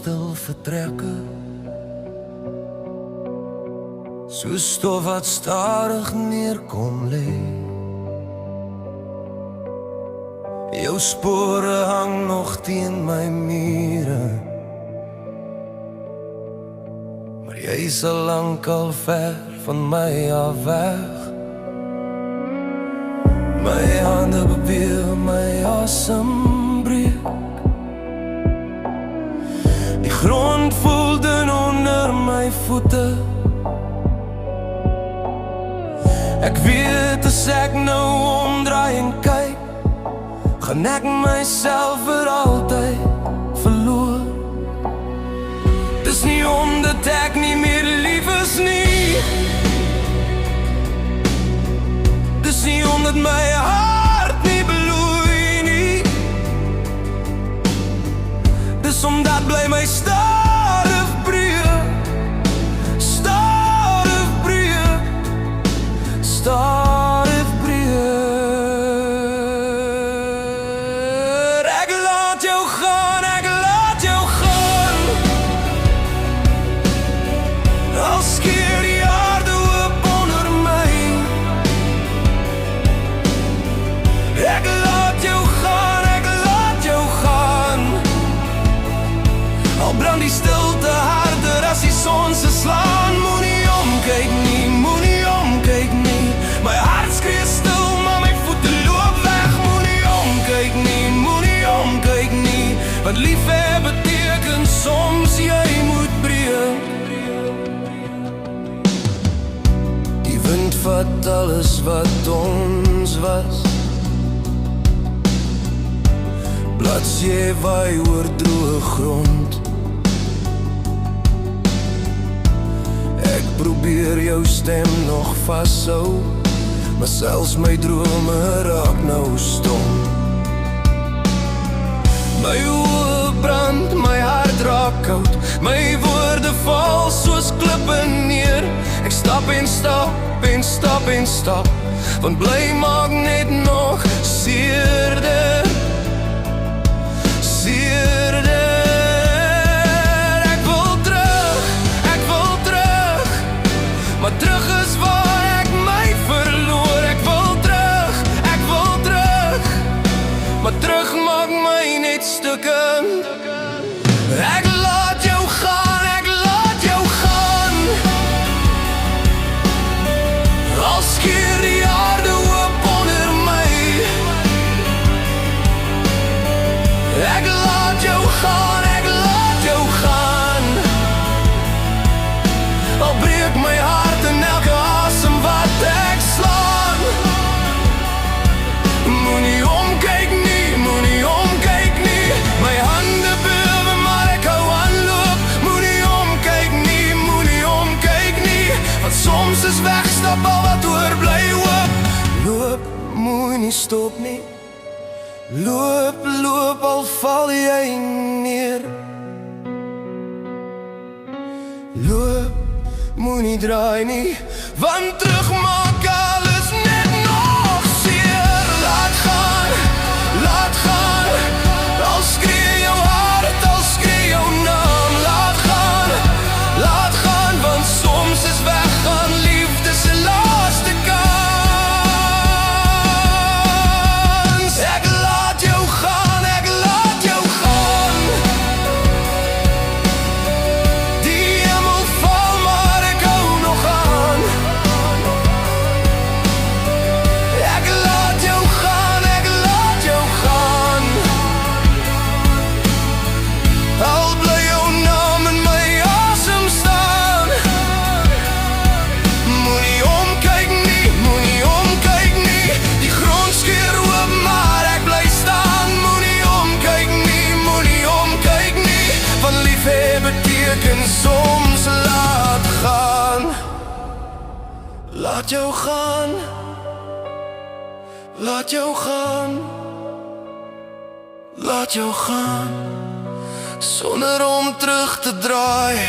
stil vertrekke, soos stof wat stadig neerkom lê. Jou spore hang nog teen my mure, maar jy is al lank al ver van my af weg. My hande beweeg, my asem breek. Die grond voel dun onder my voete. Ek weet as ek nou omdraai en kyk, gaan ek myself vir altyd verloor. Dis nie omdat ek nie meer lief is nie, dis nie omdat my hart nie bloei nie, dis omdat bly my stadig breek, stadig breek, stadig breek. Ek laat jou gaan, ek laat jou gaan, al skeer die aarde oop onder my. Ek laat jou gaan, ek laat jou gaan, al brand die stilte harder as die son se slaan. Moenie omkyk nie, moenie omkyk nie, my hart skree stil, maar my voete loop weg. Moenie omkyk nie, moenie omkyk nie, want liefde beteken soms jy moet breek. Die wind vat alles wat ons was, bladsy waai oor droë grond. Ek probeer jou stem nog vashou, maar selfs my drome raak nou stom. My oë brand, my hart raak koud, my woorde val soos klippe neer. Ek stap en stap en stap en stap, want bly maak net nog seerder, seerder. Ek wil terug, maar terug is waar ek my verloor. Ek wil terug, maar terug maak my net stukken. Ek laat jou gaan, ek laat jou gaan, al skeer die aarde oop onder my. Ek laat jou gaan, ek laat jou gaan, al breek my hart in elke asem wat ek slaan. Moenie omkyk nie, moenie omkyk nie, my hande bewe maar ek hou aanloop. Moenie omkyk nie, want soms is wegstap al wat oorbly hoop. Loop, moenie stop nie, loop, loop al val jy neer. Loop, moenie draai nie, want terug maak alles net nog seer. Laat gaan, al skree jou hart, al skree jou naam. Laat gaan, want soms is weggaan liefde se laaste kans. Ek laat jou gaan, ek laat jou gaan, die hemel val maar ek hou nog aan. Ek laat jou gaan, ek laat jou gaan, al bly jou naam in my asem staan. Moenie omkyk nie, die grond skeer oop maar ek bly staan. Moenie omkyk nie, want liefde beteken soms laat gaan. Laat jou gaan, laat jou gaan, laat jou gaan, sonder om terug te draai.